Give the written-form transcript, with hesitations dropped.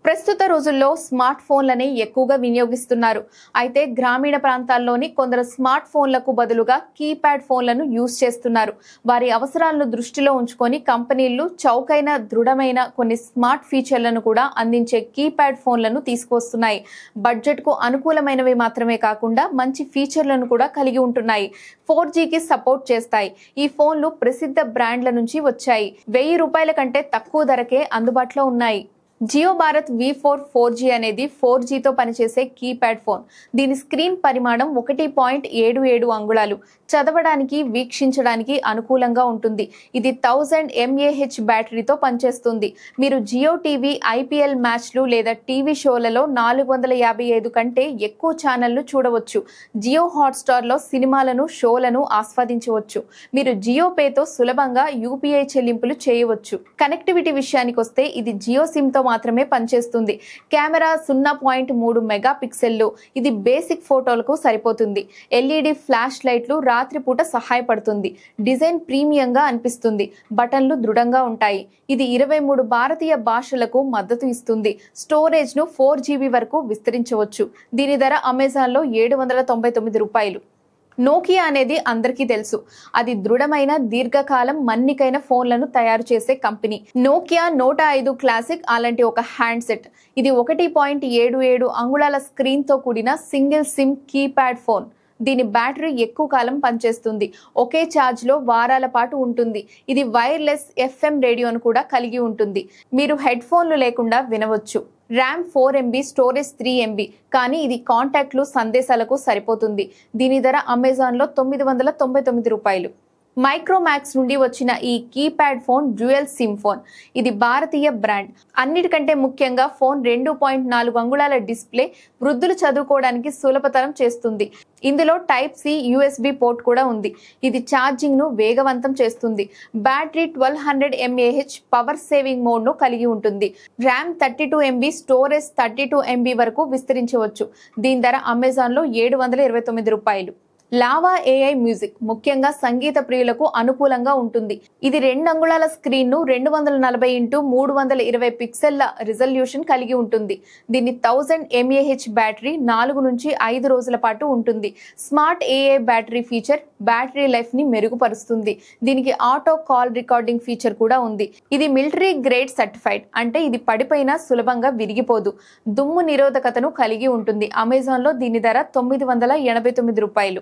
ప్రస్తుత రోజుల్లో స్మార్ట్ ఫోన్లని ఎక్కువగా వినియోగిస్తున్నారు. అయితే గ్రామీణ ప్రాంతాల్లోని కొందరు స్మార్ట్ ఫోన్లకు బదులుగా కీప్యాడ్ ఫోన్లను యూజ్ చేస్తున్నారు. వారి అవసరాలను దృష్టిలో ఉంచుకొని కంపెనీలు చౌకైన, దృఢమైన కొన్ని స్మార్ట్ ఫీచర్లను కూడా అందించే కీప్యాడ్ ఫోన్లను తీసుకొస్తున్నాయి. బడ్జెట్కు అనుకూలమైనవి మాత్రమే కాకుండా మంచి ఫీచర్లను కూడా కలిగి ఉంటున్నాయి. 4Gకి సపోర్ట్ చేస్తాయి. ఈ ఫోన్లు ప్రసిద్ధ బ్రాండ్ల నుంచి వచ్చాయి. ₹1000 కంటే తక్కువ ధరకే అందుబాటులో ఉన్నాయి. జియో భారత్ V4 4G అనేది 4Gతో పనిచేసే కీప్యాడ్ ఫోన్. దీని స్క్రీన్ పరిమాణం 1.77 అంగుళాలు. చదవడానికి, వీక్షించడానికి అనుకూలంగా ఉంటుంది. ఇది 1000 mAh బ్యాటరీతో పనిచేస్తుంది. మీరు జియో టీవీ, IPL మ్యాచ్లు లేదా టీవీ షోలలో 455 కంటే ఎక్కువ ఛానళ్లు చూడవచ్చు. జియో హాట్స్టార్లో సినిమాలను, షోలను ఆస్వాదించవచ్చు. మీరు జియో పేతో సులభంగా UPI చెల్లింపులు చేయవచ్చు. కనెక్టివిటీ విషయానికి వస్తే ఇది జియో సిమ్తో మాత్రమే పనిచేస్తుంది. కెమెరా 0.3 మెగాపిక్సెల్లు. ఇది బేసిక్ ఫోటోలకు సరిపోతుంది. LED ఫ్లాష్ లైట్లు రాత్రిపూట సహాయపడుతుంది. డిజైన్ ప్రీమియంగా అనిపిస్తుంది. బటన్లు దృఢంగా ఉంటాయి. ఇది 23 భారతీయ భాషలకు మద్దతు ఇస్తుంది. స్టోరేజ్ ను 4GB వరకు విస్తరించవచ్చు. దీని ధర అమెజాన్లో ₹799. నోకియా అనేది అందరికీ తెలుసు. అది దృఢమైన, దీర్ఘకాలం మన్నికైన ఫోన్లను తయారు చేసే కంపెనీ. నోకియా 105 క్లాసిక్ అలాంటి ఒక హ్యాండ్సెట్. ఇది 1.77 అంగుళాల స్క్రీన్ తో కూడిన సింగిల్ సిమ్ కీప్యాడ్ ఫోన్. దీని బ్యాటరీ ఎక్కువ కాలం పనిచేస్తుంది. ఒకే ఛార్జ్ లో వారాల పాటు ఉంటుంది. ఇది వైర్లెస్ FM రేడియోను కూడా కలిగి ఉంటుంది. మీరు హెడ్ ఫోన్లు లేకుండా వినవచ్చు. RAM 4MB, storage 3MB. కానీ ఇది కాంటాక్ట్లు, సందేశాలకు సరిపోతుంది. దీని ధర అమెజాన్లో ₹999. మైక్రోమాక్స్ నుండి వచ్చిన ఈ keypad phone dual SIM phone. ఇది భారతీయ బ్రాండ్. అన్నిటికంటే ముఖ్యంగా ఫోన్ 2.4 అంగుళాల డిస్ప్లే వృద్ధులు చదువుకోవడానికి సులభతరం చేస్తుంది. ఇందులో Type-C USB పోర్ట్ కూడా ఉంది. ఇది ఛార్జింగ్ ను వేగవంతం చేస్తుంది. Battery 1200 mAh power saving mode ను కలిగి ఉంటుంది. RAM 32MB, స్టోరేజ్ 32MB వరకు విస్తరించవచ్చు. దీని ధర అమెజాన్లో ₹729. లావా AI మ్యూజిక్ ముఖ్యంగా సంగీత ప్రియులకు అనుకూలంగా ఉంటుంది. ఇది 2 అంగుళాల స్క్రీన్ ను 240x320 పిక్సెల్ల రిజల్యూషన్ కలిగి ఉంటుంది. దీని 1000 mAh బ్యాటరీ 4 నుంచి 5 రోజుల పాటు ఉంటుంది. Smart AI battery feature battery life ని మెరుగుపరుస్తుంది. దీనికి ఆటో కాల్ రికార్డింగ్ ఫీచర్ కూడా ఉంది. ఇది మిలిటరీ గ్రేడ్ సర్టిఫైడ్. అంటే ఇది పడిపోయినా సులభంగా విరిగిపోదు. దుమ్ము నిరోధకతను కలిగి ఉంటుంది. అమెజాన్లో దీని ధర ₹989.